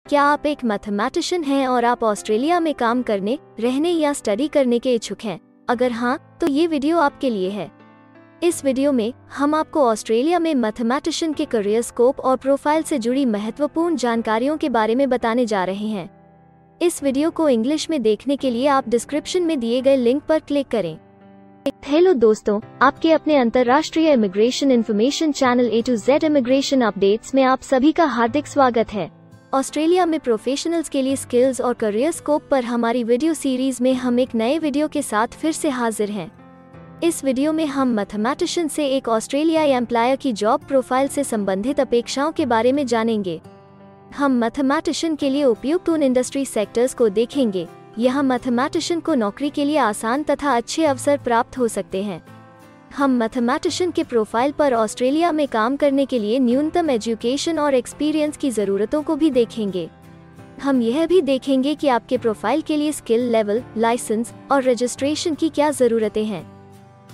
क्या आप एक मैथमेटिशियन हैं और आप ऑस्ट्रेलिया में काम करने, रहने या स्टडी करने के इच्छुक हैं? अगर हाँ, तो ये वीडियो आपके लिए है। इस वीडियो में हम आपको ऑस्ट्रेलिया में मैथमेटिशियन के करियर स्कोप और प्रोफाइल से जुड़ी महत्वपूर्ण जानकारियों के बारे में बताने जा रहे हैं। इस वीडियो को इंग्लिश में देखने के लिए आप डिस्क्रिप्शन में दिए गए लिंक पर क्लिक करें। हेलो दोस्तों, आपके अपने अंतर्राष्ट्रीय immigration information channel A to Z immigration updates में आप सभी का हार्दिक स्वागत है। ऑस्ट्रेलिया में प्रोफेशनल्स के लिए स्किल्स और करियर स्कोप पर हमारी वीडियो सीरीज में हम एक नए वीडियो के साथ फिर से हाजिर हैं। इस वीडियो में हम मैथमेटिशियन से एक ऑस्ट्रेलियाई एम्प्लॉयर की जॉब प्रोफाइल से संबंधित अपेक्षाओं के बारे में जानेंगे। हम मैथमेटिशियन के लिए उपयुक्त उन इंडस्ट्री सेक्टर्स को देखेंगे। यहाँ मैथमेटिशियन को नौकरी के लिए आसान तथा अच्छे अवसर प्राप्त हो सकते हैं। हम मैथमेटिशियन के प्रोफाइल पर ऑस्ट्रेलिया में काम करने के लिए न्यूनतम एजुकेशन और एक्सपीरियंस की ज़रूरतों को भी देखेंगे। हम यह भी देखेंगे कि आपके प्रोफाइल के लिए स्किल लेवल, लाइसेंस और रजिस्ट्रेशन की क्या ज़रूरतें हैं।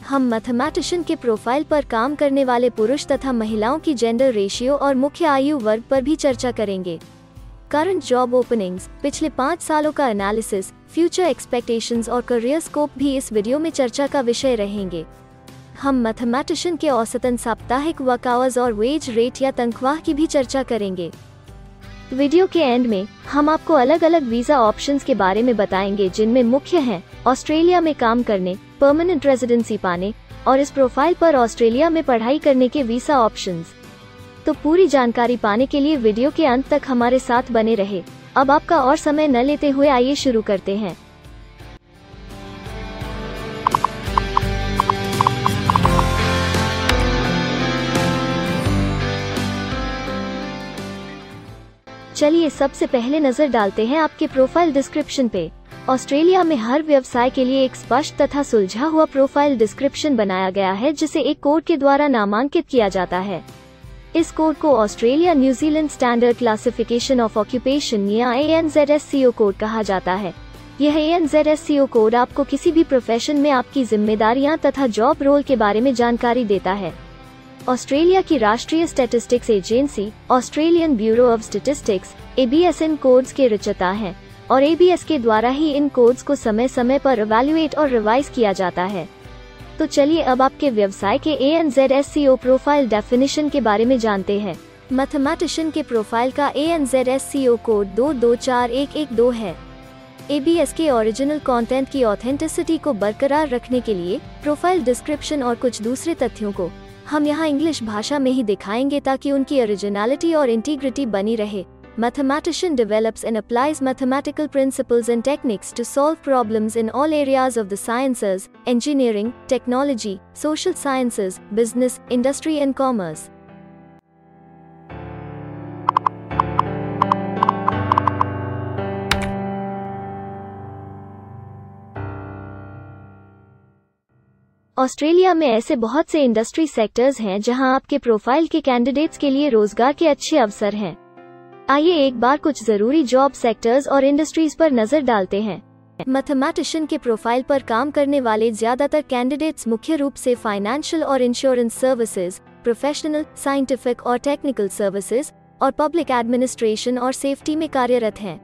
हम मैथमेटिशियन के प्रोफाइल पर काम करने वाले पुरुष तथा महिलाओं की जेंडर रेशियो और मुख्य आयु वर्ग पर भी चर्चा करेंगे। करंट जॉब ओपनिंग्स, पिछले 5 सालों का एनालिसिस, फ्यूचर एक्सपेक्टेशंस और करियर स्कोप भी इस वीडियो में चर्चा का विषय रहेंगे। हम मैथमेटिशियन के औसतन साप्ताहिक वर्क आवर्स और वेज रेट या तनख्वाह की भी चर्चा करेंगे। वीडियो के एंड में हम आपको अलग अलग वीजा ऑप्शंस के बारे में बताएंगे, जिनमें मुख्य हैं ऑस्ट्रेलिया में काम करने, परमानेंट रेजिडेंसी पाने और इस प्रोफाइल पर ऑस्ट्रेलिया में पढ़ाई करने के वीजा ऑप्शंस। तो पूरी जानकारी पाने के लिए वीडियो के अंत तक हमारे साथ बने रहे। अब आपका और समय न लेते हुए आइए शुरू करते हैं। चलिए सबसे पहले नजर डालते हैं आपके प्रोफाइल डिस्क्रिप्शन पे। ऑस्ट्रेलिया में हर व्यवसाय के लिए एक स्पष्ट तथा सुलझा हुआ प्रोफाइल डिस्क्रिप्शन बनाया गया है, जिसे एक कोड के द्वारा नामांकित किया जाता है। इस कोड को Australia New Zealand standard classification of occupation या ANZSCO कोड कहा जाता है। यह ANZSCO कोड आपको किसी भी प्रोफेशन में आपकी जिम्मेदारियां तथा जॉब रोल के बारे में जानकारी देता है। ऑस्ट्रेलिया की राष्ट्रीय statistics agency Australian bureau of statistics ABS in codes के रचयिता हैं और ABS के द्वारा ही इन कोड्स को समय समय पर इवैल्यूएट और रिवाइज किया जाता है। तो चलिए अब आपके व्यवसाय के ANZSCO प्रोफाइल डेफिनेशन के बारे में जानते हैं। मैथमेटिशियन के प्रोफाइल का ANZSCO कोड 224112 है। ABS के ओरिजिनल कंटेंट की ऑथेंटिसिटी को बरकरार रखने के लिए प्रोफाइल डिस्क्रिप्शन और कुछ दूसरे तथ्यों को हम यहाँ इंग्लिश भाषा में ही दिखाएंगे, ताकि उनकी ओरिजिनलिटी और इंटीग्रिटी बनी रहे। Mathematician develops and applies mathematical principles and techniques to solve problems in all areas of the sciences, engineering, technology, social sciences, business, industry and commerce. Australia में ऐसे बहुत से इंडस्ट्री सेक्टर्स हैं जहां आपके प्रोफाइल के कैंडिडेट्स के लिए रोजगार के अच्छे अवसर हैं। आइए एक बार कुछ जरूरी जॉब सेक्टर्स और इंडस्ट्रीज पर नजर डालते हैं। मैथमेटिशियन के प्रोफाइल पर काम करने वाले ज्यादातर कैंडिडेट्स मुख्य रूप से फाइनेंशियल और इंश्योरेंस सर्विसेज, प्रोफेशनल, साइंटिफिक और टेक्निकल सर्विसेज और पब्लिक एडमिनिस्ट्रेशन और सेफ्टी में कार्यरत हैं।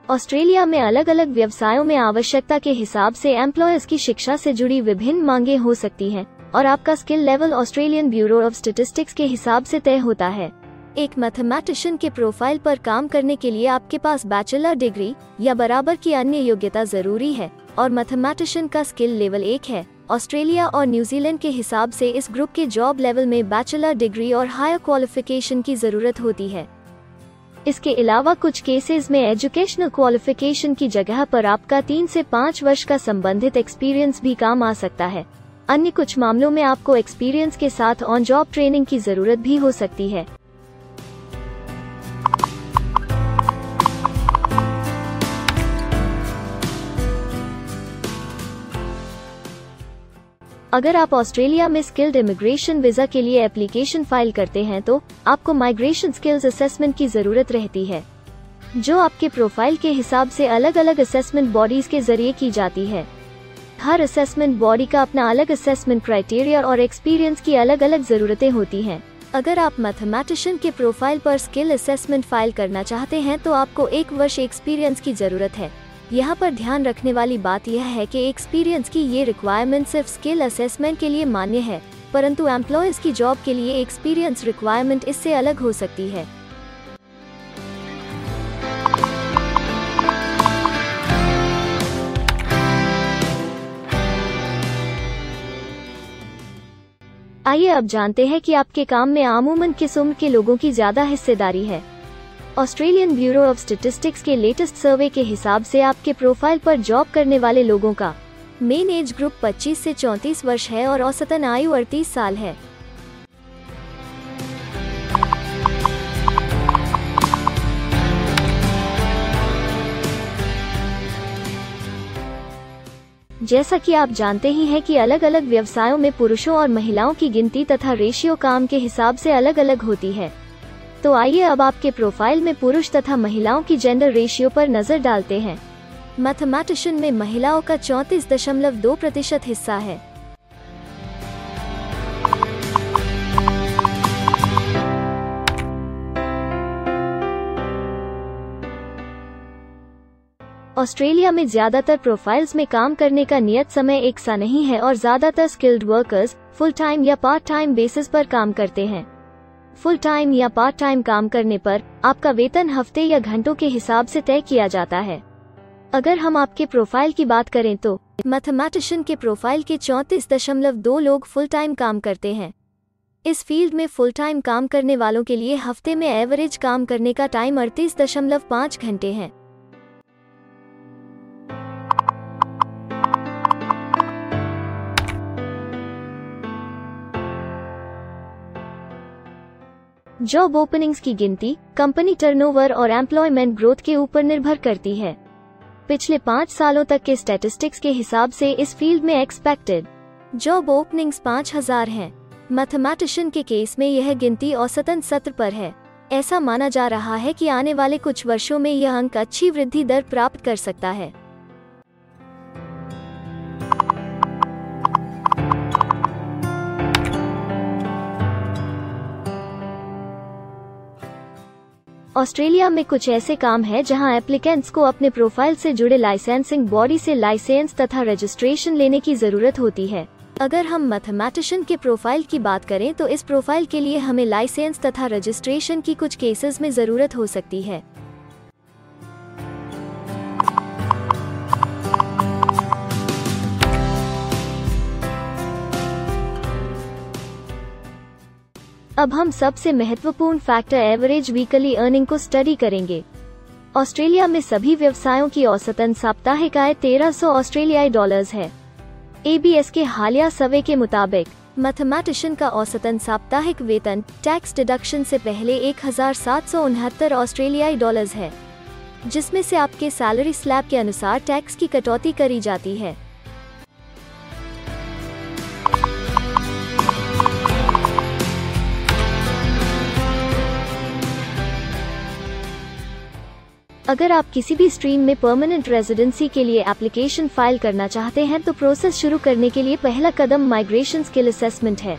ऑस्ट्रेलिया में अलग अलग व्यवसायों में आवश्यकता के हिसाब से एम्प्लॉयर्स की शिक्षा से जुड़ी विभिन्न मांगें हो सकती हैं और आपका skill level Australian bureau of statistics के हिसाब से तय होता है। एक मैथमेटिशियन के प्रोफाइल पर काम करने के लिए आपके पास बैचलर डिग्री या बराबर की अन्य योग्यता जरूरी है और मैथमेटिशियन का स्किल लेवल 1 है। ऑस्ट्रेलिया और न्यूजीलैंड के हिसाब से इस ग्रुप के जॉब लेवल में बैचलर डिग्री और हायर क्वालिफिकेशन की जरूरत होती है। इसके अलावा कुछ केसेस में एजुकेशनल क्वालिफिकेशन की जगह पर आपका 3 से 5 वर्ष का संबंधित एक्सपीरियंस भी काम आ सकता है। अन्य कुछ मामलों में आपको एक्सपीरियंस के साथ ऑन जॉब ट्रेनिंग की जरूरत भी हो सकती है। अगर आप ऑस्ट्रेलिया में स्किल्ड इमिग्रेशन वीजा के लिए एप्लीकेशन फाइल करते हैं तो आपको माइग्रेशन स्किल्स असेसमेंट की जरूरत रहती है, जो आपके प्रोफाइल के हिसाब से अलग अलग असेसमेंट बॉडीज के जरिए की जाती है। हर असेसमेंट बॉडी का अपना अलग असेसमेंट क्राइटेरिया और एक्सपीरियंस की अलग अलग ज़रूरतें होती हैं। अगर आप मैथमेटिशियन के प्रोफाइल पर स्किल असेसमेंट फाइल करना चाहते हैं तो आपको 1 वर्ष एक्सपीरियंस की ज़रूरत है। यहाँ पर ध्यान रखने वाली बात यह है कि एक्सपीरियंस की ये रिक्वायरमेंट सिर्फ स्किल असेसमेंट के लिए मान्य है, परंतु एम्प्लॉयज़ की जॉब के लिए एक्सपीरियंस रिक्वायरमेंट इससे अलग हो सकती है। आइए अब जानते हैं कि आपके काम में आमूमन किस उम्र के लोगों की ज्यादा हिस्सेदारी है। ऑस्ट्रेलियन ब्यूरो ऑफ स्टैटिस्टिक्स के लेटेस्ट सर्वे के हिसाब से आपके प्रोफाइल पर जॉब करने वाले लोगों का मेन एज ग्रुप 25 से 34 वर्ष है और औसतन आयु 38 साल है। जैसा कि आप जानते ही हैं कि अलग अलग व्यवसायों में पुरुषों और महिलाओं की गिनती तथा रेशियो काम के हिसाब से अलग अलग होती है। तो आइए अब आपके प्रोफाइल में पुरुष तथा महिलाओं की जेंडर रेशियो पर नजर डालते हैं। मैथमेटिशियन में महिलाओं का 34.2% हिस्सा है। ऑस्ट्रेलिया में ज्यादातर प्रोफाइल्स में काम करने का नियत समय एक सा नहीं है और ज्यादातर स्किल्ड वर्कर्स फुल टाइम या पार्ट टाइम बेसिस पर काम करते हैं। फुल टाइम या पार्ट टाइम काम करने पर आपका वेतन हफ्ते या घंटों के हिसाब से तय किया जाता है। अगर हम आपके प्रोफाइल की बात करें तो मैथमेटिशियन के प्रोफाइल के 34.2 लोग फुल टाइम काम करते हैं। इस फील्ड में फुल टाइम काम करने वालों के लिए हफ्ते में एवरेज काम करने का टाइम 38.5 घंटे है। जॉब ओपनिंग्स की गिनती कंपनी टर्नओवर और एम्प्लॉयमेंट ग्रोथ के ऊपर निर्भर करती है। पिछले 5 सालों तक के स्टैटिस्टिक्स के हिसाब से इस फील्ड में एक्सपेक्टेड जॉब ओपनिंग्स 5000 हैं। मैथमेटिशियन के केस में यह गिनती औसतन 70 पर है। ऐसा माना जा रहा है कि आने वाले कुछ वर्षों में यह अंक अच्छी वृद्धि दर प्राप्त कर सकता है। ऑस्ट्रेलिया में कुछ ऐसे काम हैं जहां एप्लीकेंट्स को अपने प्रोफाइल से जुड़े लाइसेंसिंग बॉडी से लाइसेंस तथा रजिस्ट्रेशन लेने की जरूरत होती है। अगर हम मैथमेटिशियन के प्रोफाइल की बात करें तो इस प्रोफाइल के लिए हमें लाइसेंस तथा रजिस्ट्रेशन की कुछ केसेस में जरूरत हो सकती है। अब हम सबसे महत्वपूर्ण फैक्टर एवरेज वीकली अर्निंग को स्टडी करेंगे। ऑस्ट्रेलिया में सभी व्यवसायों की औसतन साप्ताहिक आय 1300 ऑस्ट्रेलियाई डॉलर्स है। ABS के हालिया सर्वे के मुताबिक मैथमेटिशियन का औसतन साप्ताहिक वेतन टैक्स डिडक्शन से पहले 1769 ऑस्ट्रेलियाई डॉलर्स है, जिसमें से आपके सैलरी स्लैब के अनुसार टैक्स की कटौती करी जाती है। अगर आप किसी भी स्ट्रीम में परमानेंट रेजिडेंसी के लिए एप्लीकेशन फाइल करना चाहते हैं तो प्रोसेस शुरू करने के लिए पहला कदम माइग्रेशन स्किल असेसमेंट है।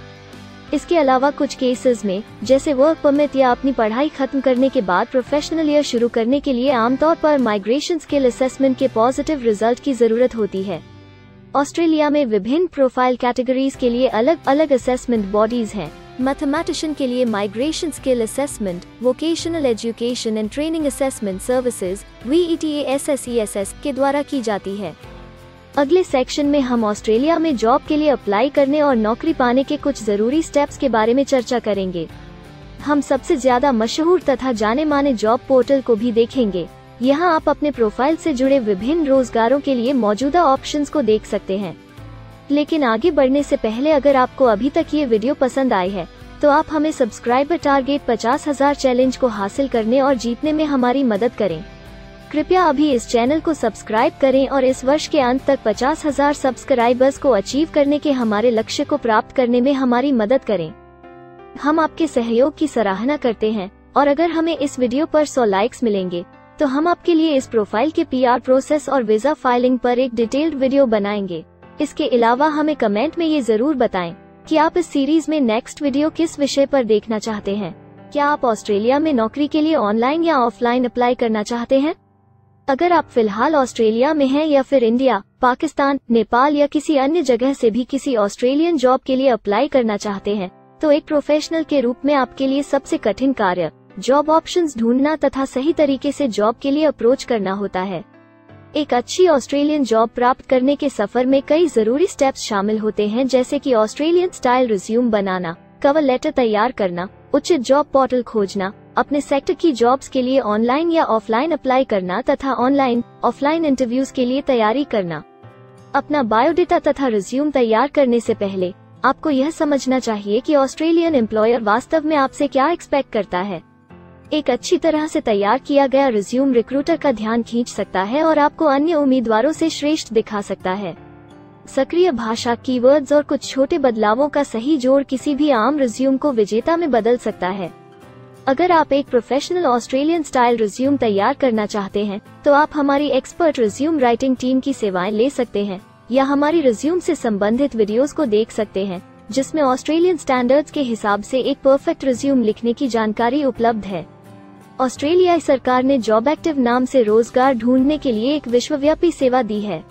इसके अलावा कुछ केसेस में जैसे वर्क परमिट या अपनी पढ़ाई खत्म करने के बाद प्रोफेशनल ईयर शुरू करने के लिए आमतौर पर माइग्रेशन स्किल असेसमेंट के पॉजिटिव रिजल्ट की जरूरत होती है। ऑस्ट्रेलिया में विभिन्न प्रोफाइल कैटेगरीज के लिए अलग अलग असेसमेंट बॉडीज हैं। मैथमेटिशियन के लिए migration skill assessment vocational education and training assessment services VETASSESS के द्वारा की जाती है। अगले सेक्शन में हम ऑस्ट्रेलिया में जॉब के लिए अप्लाई करने और नौकरी पाने के कुछ जरूरी स्टेप्स के बारे में चर्चा करेंगे। हम सबसे ज्यादा मशहूर तथा जाने माने जॉब पोर्टल को भी देखेंगे। यहाँ आप अपने प्रोफाइल से जुड़े विभिन्न रोजगारों के लिए मौजूदा ऑप्शंस को देख सकते हैं। लेकिन आगे बढ़ने से पहले अगर आपको अभी तक ये वीडियो पसंद आई है तो आप हमें सब्सक्राइबर टारगेट 50,000 चैलेंज को हासिल करने और जीतने में हमारी मदद करें। कृपया अभी इस चैनल को सब्सक्राइब करें और इस वर्ष के अंत तक 50,000 सब्सक्राइबर्स को अचीव करने के हमारे लक्ष्य को प्राप्त करने में हमारी मदद करें। हम आपके सहयोग की सराहना करते हैं और अगर हमें इस वीडियो पर 100 लाइक्स मिलेंगे तो हम आपके लिए इस प्रोफाइल के PR प्रोसेस और वीजा फाइलिंग पर एक डिटेल्ड वीडियो बनाएंगे। इसके अलावा हमें कमेंट में ये जरूर बताएं कि आप इस सीरीज में नेक्स्ट वीडियो किस विषय पर देखना चाहते हैं। क्या आप ऑस्ट्रेलिया में नौकरी के लिए ऑनलाइन या ऑफलाइन अप्लाई करना चाहते हैं? अगर आप फिलहाल ऑस्ट्रेलिया में हैं या फिर इंडिया, पाकिस्तान, नेपाल या किसी अन्य जगह से भी किसी ऑस्ट्रेलियन जॉब के लिए अप्लाई करना चाहते हैं, तो एक प्रोफेशनल के रूप में आपके लिए सबसे कठिन कार्य जॉब ऑप्शंस ढूंढना तथा सही तरीके से जॉब के लिए अप्रोच करना होता है। एक अच्छी ऑस्ट्रेलियन जॉब प्राप्त करने के सफर में कई जरूरी स्टेप्स शामिल होते हैं, जैसे कि ऑस्ट्रेलियन स्टाइल रिज्यूम बनाना, कवर लेटर तैयार करना, उचित जॉब पोर्टल खोजना, अपने सेक्टर की जॉब्स के लिए ऑनलाइन या ऑफलाइन अप्लाई करना तथा ऑनलाइन ऑफलाइन इंटरव्यूज के लिए तैयारी करना। अपना बायोडेटा तथा रिज्यूम तैयार करने से पहले आपको यह समझना चाहिए कि ऑस्ट्रेलियन एम्प्लॉयर वास्तव में आपसे क्या एक्सपेक्ट करता है। एक अच्छी तरह से तैयार किया गया रिज्यूम रिक्रूटर का ध्यान खींच सकता है और आपको अन्य उम्मीदवारों से श्रेष्ठ दिखा सकता है। सक्रिय भाषा, कीवर्ड्स और कुछ छोटे बदलावों का सही जोड़ किसी भी आम रिज्यूम को विजेता में बदल सकता है। अगर आप एक प्रोफेशनल ऑस्ट्रेलियन स्टाइल रिज्यूम तैयार करना चाहते हैं, तो आप हमारी एक्सपर्ट रिज्यूम राइटिंग टीम की सेवाएं ले सकते हैं या हमारी रिज्यूम से संबंधित वीडियोस को देख सकते हैं, जिसमें ऑस्ट्रेलियन स्टैंडर्ड्स के हिसाब से एक परफेक्ट रिज्यूम लिखने की जानकारी उपलब्ध है। ऑस्ट्रेलियाई सरकार ने जॉब एक्टिव नाम से रोजगार ढूंढने के लिए एक विश्वव्यापी सेवा दी है।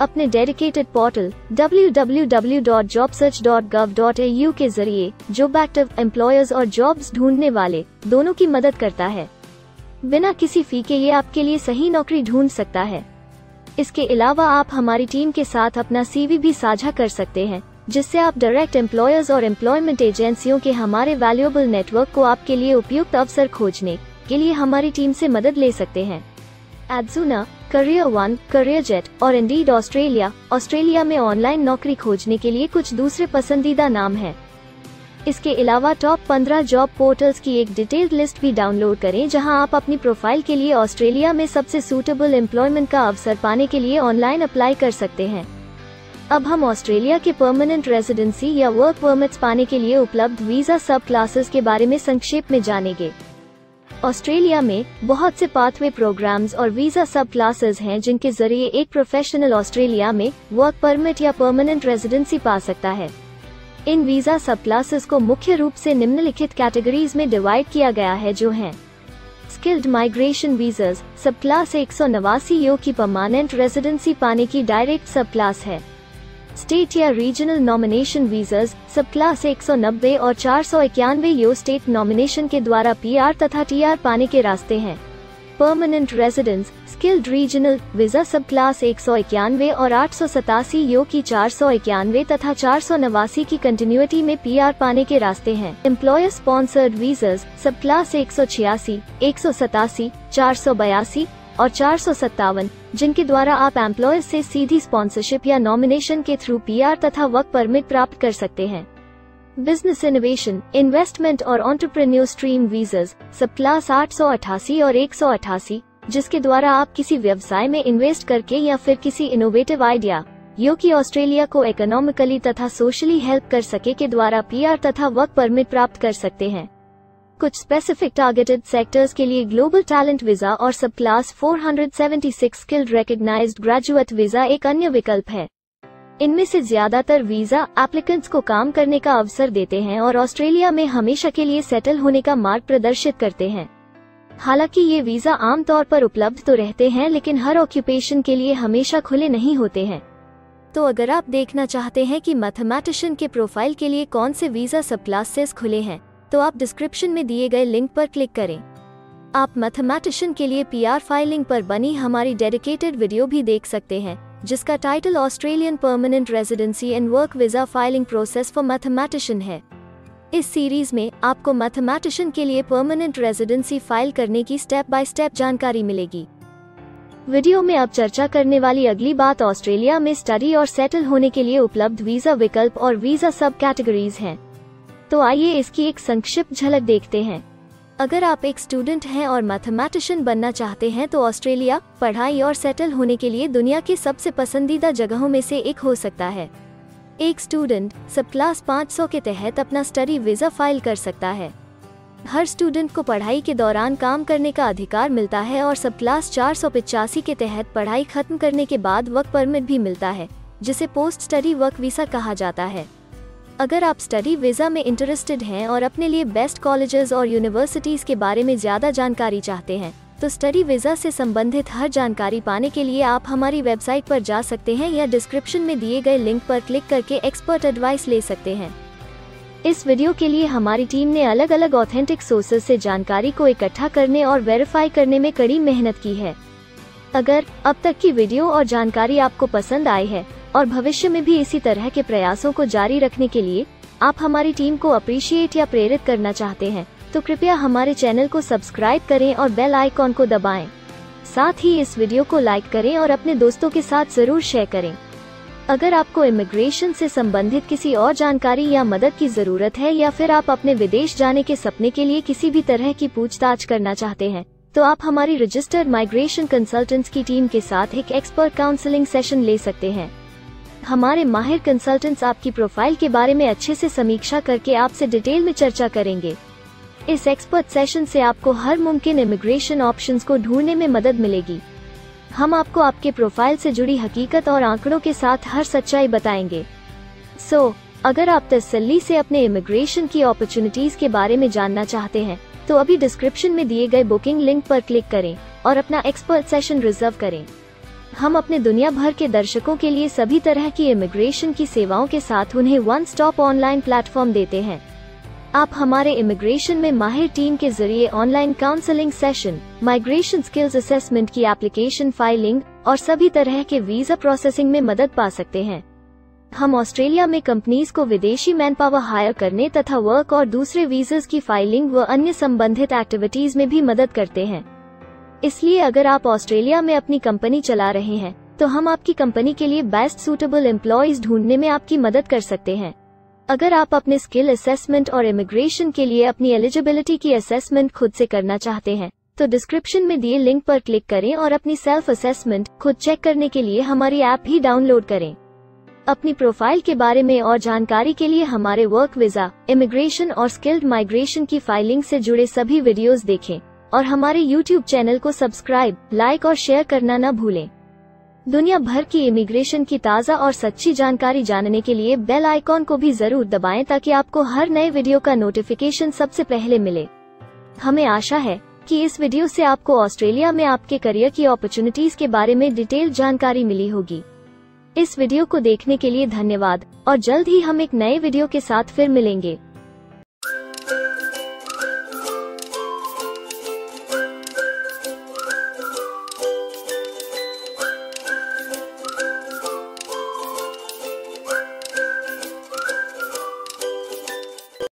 अपने डेडिकेटेड पोर्टल www.jobsearch.gov.au के जरिए जॉब एक्टिव एम्प्लॉयर्स और जॉब्स ढूंढने वाले दोनों की मदद करता है। बिना किसी फी के ये आपके लिए सही नौकरी ढूंढ सकता है। इसके अलावा आप हमारी टीम के साथ अपना CV भी साझा कर सकते हैं, जिससे आप डायरेक्ट एम्प्लॉयर्स और एम्प्लॉयमेंट एजेंसियों के हमारे वैल्यूएबल नेटवर्क को आपके लिए उपयुक्त अवसर खोजने के लिए हमारी टीम से मदद ले सकते हैं। एडजुना, करियर वन, करियर जेट और इंडीड ऑस्ट्रेलिया में ऑनलाइन नौकरी खोजने के लिए कुछ दूसरे पसंदीदा नाम हैं। इसके अलावा टॉप 15 जॉब पोर्टल्स की एक डिटेल्ड लिस्ट भी डाउनलोड करें, जहां आप अपनी प्रोफाइल के लिए ऑस्ट्रेलिया में सबसे सूटेबल एम्प्लॉयमेंट का अवसर पाने के लिए ऑनलाइन अप्लाई कर सकते हैं। अब हम ऑस्ट्रेलिया के परमानेंट रेजिडेंसी या वर्क परमिट्स पाने के लिए उपलब्ध वीजा सब क्लासेस के बारे में संक्षेप में जानेंगे। ऑस्ट्रेलिया में बहुत से पाथवे प्रोग्राम्स और वीजा सब क्लासेस हैं, जिनके जरिए एक प्रोफेशनल ऑस्ट्रेलिया में वर्क परमिट या परमानेंट रेजिडेंसी पा सकता है। इन वीजा सब क्लासेस को मुख्य रूप से निम्नलिखित कैटेगरीज में डिवाइड किया गया है, जो हैं स्किल्ड माइग्रेशन वीजास सब क्लास 189 यो की परमानेंट रेजिडेंसी पाने की डायरेक्ट सब क्लास है। स्टेट या रीजनल नॉमिनेशन वीजास सब क्लास 190 और 491 यो स्टेट नॉमिनेशन के द्वारा PR तथा TR पाने के रास्ते हैं। Permanent residence skilled regional visa सब क्लास 191 और 887 यो की 491 तथा 489 की कंटिन्यूटी में PR पाने के रास्ते हैं। एम्प्लॉयर स्पॉन्सर्ड वीजास सब क्लास 186, 187, 482 और 457, जिनके द्वारा आप एम्प्लॉयर से सीधी स्पॉन्सरशिप या नॉमिनेशन के थ्रू PR तथा वर्क परमिट प्राप्त कर सकते हैं। बिजनेस इनोवेशन, इन्वेस्टमेंट और एंटरप्रेन्योर स्ट्रीम वीजास सब क्लास 888 और 188, जिसके द्वारा आप किसी व्यवसाय में इन्वेस्ट करके या फिर किसी इनोवेटिव आइडिया यो कि ऑस्ट्रेलिया को इकोनॉमिकली तथा सोशली हेल्प कर सके के द्वारा PR तथा वर्क परमिट प्राप्त कर सकते हैं। कुछ स्पेसिफिक टारगेटेड सेक्टर्स के लिए ग्लोबल टैलेंट वीजा और subclass 476 skilled recognised graduate visa एक अन्य विकल्प है। इनमें से ज्यादातर वीजा एप्लीकेंट्स को काम करने का अवसर देते हैं और ऑस्ट्रेलिया में हमेशा के लिए सेटल होने का मार्ग प्रदर्शित करते हैं। हालांकि ये वीजा आमतौर पर उपलब्ध तो रहते हैं, लेकिन हर ऑक्यूपेशन के लिए हमेशा खुले नहीं होते हैं। तो अगर आप देखना चाहते हैं कि मैथमेटिशियन के प्रोफाइल के लिए कौन से वीजा सब क्लासेस खुले हैं, तो आप डिस्क्रिप्शन में दिए गए लिंक पर क्लिक करें। आप मैथमेटिशियन के लिए PR फाइलिंग पर बनी हमारी डेडिकेटेड वीडियो भी देख सकते हैं, जिसका title Australian permanent residency and work visa filing process for mathematician है। इस सीरीज में आपको मैथमेटिशियन के लिए परमानेंट रेजिडेंसी फाइल करने की स्टेप बाय स्टेप जानकारी मिलेगी। वीडियो में अब चर्चा करने वाली अगली बात ऑस्ट्रेलिया में स्टडी और सेटल होने के लिए उपलब्ध वीजा विकल्प और वीजा सब कैटेगरीज हैं। तो आइए इसकी एक संक्षिप्त झलक देखते हैं। अगर आप एक स्टूडेंट हैं और मैथमेटिशियन बनना चाहते हैं, तो ऑस्ट्रेलिया पढ़ाई और सेटल होने के लिए दुनिया की सबसे पसंदीदा जगहों में से एक हो सकता है। एक स्टूडेंट सब क्लास 500 के तहत अपना स्टडी वीजा फाइल कर सकता है। हर स्टूडेंट को पढ़ाई के दौरान काम करने का अधिकार मिलता है और सब क्लास 485 के तहत पढ़ाई खत्म करने के बाद वर्क परमिट भी मिलता है, जिसे पोस्ट स्टडी वर्क वीज़ा कहा जाता है। अगर आप स्टडी वीज़ा में इंटरेस्टेड हैं और अपने लिए बेस्ट कॉलेजेस और यूनिवर्सिटीज़ के बारे में ज़्यादा जानकारी चाहते हैं, तो स्टडी वीज़ा से संबंधित हर जानकारी पाने के लिए आप हमारी वेबसाइट पर जा सकते हैं या डिस्क्रिप्शन में दिए गए लिंक पर क्लिक करके एक्सपर्ट एडवाइस ले सकते हैं। इस वीडियो के लिए हमारी टीम ने अलग अलग ऑथेंटिक सोर्सेज से जानकारी को इकट्ठा करने और वेरीफाई करने में कड़ी मेहनत की है। अगर अब तक की वीडियो और जानकारी आपको पसंद आई है और भविष्य में भी इसी तरह के प्रयासों को जारी रखने के लिए आप हमारी टीम को अप्रिशिएट या प्रेरित करना चाहते हैं, तो कृपया हमारे चैनल को सब्सक्राइब करें और बेल आइकॉन को दबाएं। साथ ही इस वीडियो को लाइक करें और अपने दोस्तों के साथ जरूर शेयर करें। अगर आपको इमिग्रेशन से संबंधित किसी और जानकारी या मदद की जरूरत है या फिर आप अपने विदेश जाने के सपने के लिए किसी भी तरह की पूछताछ करना चाहते हैं, तो आप हमारी रजिस्टर्ड माइग्रेशन कंसल्टेंट्स की टीम के साथ एक एक्सपर्ट काउंसलिंग सेशन ले सकते हैं। हमारे माहिर कंसल्टेंट्स आपकी प्रोफाइल के बारे में अच्छे से समीक्षा करके आपसे डिटेल में चर्चा करेंगे। इस एक्सपर्ट सेशन से आपको हर मुमकिन इमिग्रेशन ऑप्शंस को ढूंढने में मदद मिलेगी। हम आपको आपके प्रोफाइल से जुड़ी हकीकत और आंकड़ों के साथ हर सच्चाई बताएंगे। अगर आप तसल्ली से अपने इमिग्रेशन की अपॉर्चुनिटीज के बारे में जानना चाहते हैं, तो अभी डिस्क्रिप्शन में दिए गए बुकिंग लिंक पर क्लिक करें और अपना एक्सपर्ट सेशन रिजर्व करें। हम अपने दुनिया भर के दर्शकों के लिए सभी तरह की इमिग्रेशन की सेवाओं के साथ उन्हें वन स्टॉप ऑनलाइन प्लेटफॉर्म देते हैं। आप हमारे इमिग्रेशन में माहिर टीम के जरिए online counselling session, migration skills assessment की एप्लीकेशन फाइलिंग और सभी तरह के वीजा प्रोसेसिंग में मदद पा सकते हैं। हम ऑस्ट्रेलिया में कंपनीज को विदेशी मैन पावर हायर करने तथा वर्क और दूसरे वीजास की फाइलिंग व अन्य संबंधित एक्टिविटीज में भी मदद करते हैं। इसलिए अगर आप ऑस्ट्रेलिया में अपनी कंपनी चला रहे हैं, तो हम आपकी कंपनी के लिए बेस्ट सूटेबल एम्प्लॉयज ढूंढने में आपकी मदद कर सकते हैं। अगर आप अपने स्किल असेसमेंट और इमिग्रेशन के लिए अपनी एलिजिबिलिटी की असेसमेंट खुद से करना चाहते हैं, तो डिस्क्रिप्शन में दिए लिंक पर क्लिक करें और अपनी सेल्फ असेसमेंट खुद चेक करने के लिए हमारी ऐप भी डाउनलोड करें। अपनी प्रोफाइल के बारे में और जानकारी के लिए हमारे वर्क वीजा, इमिग्रेशन और स्किल्ड माइग्रेशन की फाइलिंग से जुड़े सभी वीडियोस देखें और हमारे YouTube चैनल को सब्सक्राइब, लाइक और शेयर करना न भूलें। दुनिया भर की इमिग्रेशन की ताज़ा और सच्ची जानकारी जानने के लिए बेल आइकॉन को भी जरूर दबाएं ताकि आपको हर नए वीडियो का नोटिफिकेशन सबसे पहले मिले। हमें आशा है कि इस वीडियो से आपको ऑस्ट्रेलिया में आपके करियर की अपॉर्चुनिटीज के बारे में डिटेल जानकारी मिली होगी। इस वीडियो को देखने के लिए धन्यवाद और जल्द ही हम एक नए वीडियो के साथ फिर मिलेंगे।